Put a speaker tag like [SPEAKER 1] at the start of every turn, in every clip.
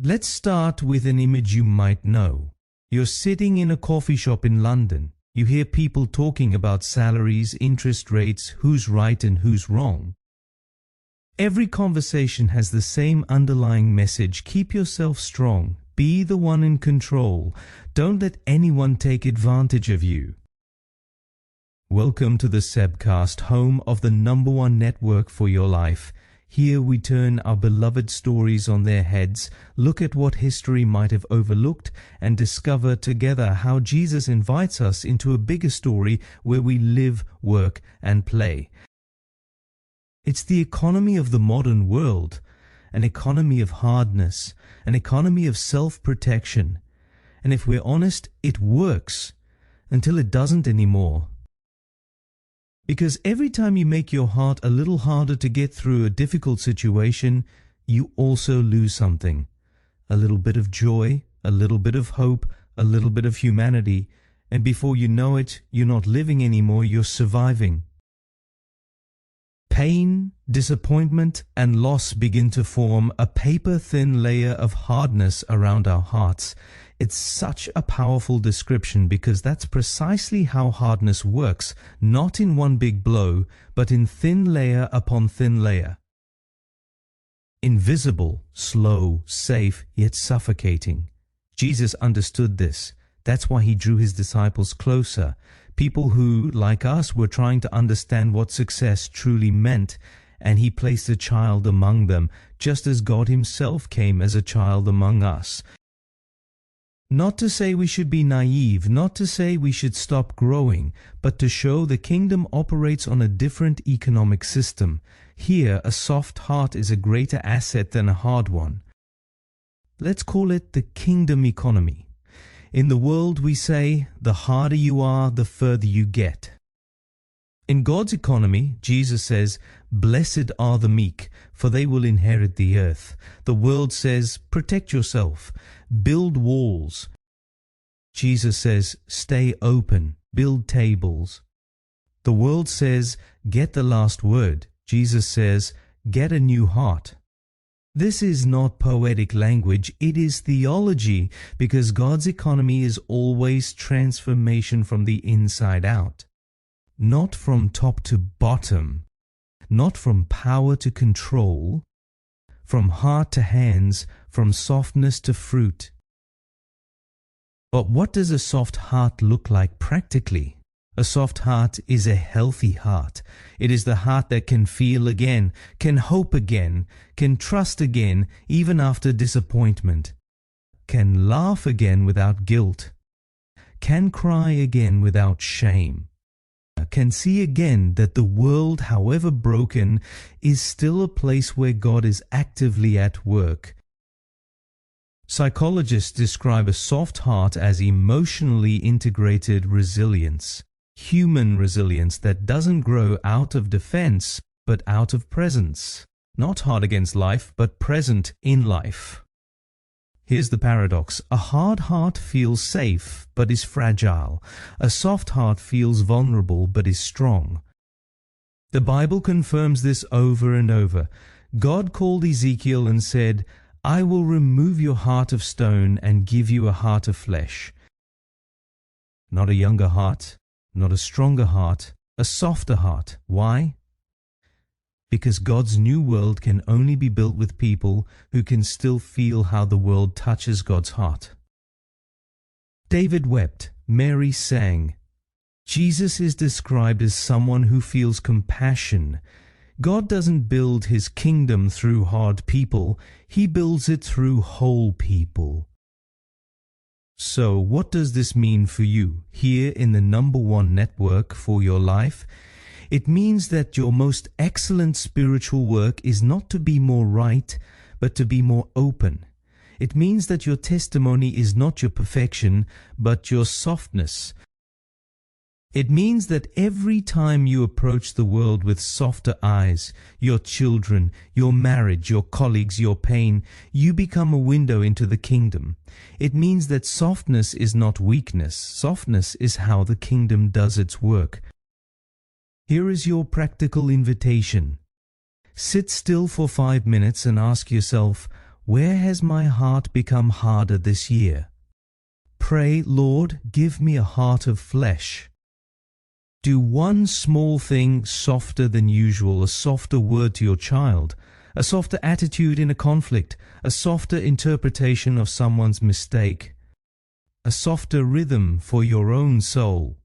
[SPEAKER 1] Let's start with an image you might know. You're sitting in a coffee shop in London. You hear people talking about salaries, interest rates, who's right and who's wrong. Every conversation has the same underlying message: keep yourself strong, be the one in control, don't let anyone take advantage of you. Welcome to the Sebcast, home of the #1 network for your life. Here we turn our beloved stories on their heads, look at what history might have overlooked, and discover together how Jesus invites us into a bigger story where we live, work, and play. It's the economy of the modern world, an economy of hardness, an economy of self-protection. And if we're honest, it works until it doesn't anymore. Because every time you make your heart a little harder to get through a difficult situation, you also lose something. A little bit of joy, a little bit of hope, a little bit of humanity, and before you know it, you're not living anymore, you're surviving. Pain, disappointment, and loss begin to form a paper-thin layer of hardness around our hearts. It's such a powerful description because that's precisely how hardness works, not in one big blow, but in thin layer upon thin layer. Invisible, slow, safe, yet suffocating. Jesus understood this. That's why he drew his disciples closer. People who, like us, were trying to understand what success truly meant, and he placed a child among them, just as God himself came as a child among us. Not to say we should be naive, not to say we should stop growing, but to show the kingdom operates on a different economic system. Here, a soft heart is a greater asset than a hard one. Let's call it the kingdom economy. In the world, we say, the harder you are, the further you get. In God's economy, Jesus says, "Blessed are the meek, for they will inherit the earth." The world says, "Protect yourself, build walls." Jesus says, "Stay open, build tables." The world says, "Get the last word." Jesus says, "Get a new heart." This is not poetic language, it is theology, because God's economy is always transformation from the inside out. Not from top to bottom, not from power to control, from heart to hands, from softness to fruit. But what does a soft heart look like practically? A soft heart is a healthy heart. It is the heart that can feel again, can hope again, can trust again even after disappointment, can laugh again without guilt, can cry again without shame, can see again that the world, however broken, is still a place where God is actively at work. Psychologists describe a soft heart as emotionally integrated resilience. Human resilience that doesn't grow out of defense, but out of presence. Not hard against life, but present in life. Here's the paradox. A hard heart feels safe, but is fragile. A soft heart feels vulnerable, but is strong. The Bible confirms this over and over. God called Ezekiel and said, "I will remove your heart of stone and give you a heart of flesh." Not a younger heart, not a stronger heart, a softer heart. Why? Because God's new world can only be built with people who can still feel how the world touches God's heart. David wept, Mary sang. Jesus is described as someone who feels compassion. God doesn't build his kingdom through hard people, he builds it through whole people. So what does this mean for you here in the #1 network for your life? It means that your most excellent spiritual work is not to be more right, but to be more open. It means that your testimony is not your perfection, but your softness. It means that every time you approach the world with softer eyes, your children, your marriage, your colleagues, your pain, you become a window into the kingdom. It means that softness is not weakness. Softness is how the kingdom does its work. Here is your practical invitation. Sit still for 5 minutes and ask yourself, Where has my heart become harder this year? Pray, Lord, give me a heart of flesh. Do one small thing softer than usual, a softer word to your child, a softer attitude in a conflict, a softer interpretation of someone's mistake, a softer rhythm for your own soul.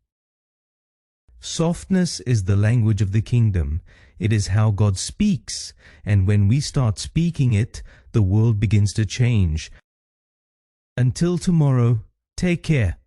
[SPEAKER 1] Softness is the language of the kingdom. It is how God speaks, and when we start speaking it, the world begins to change. Until tomorrow, take care.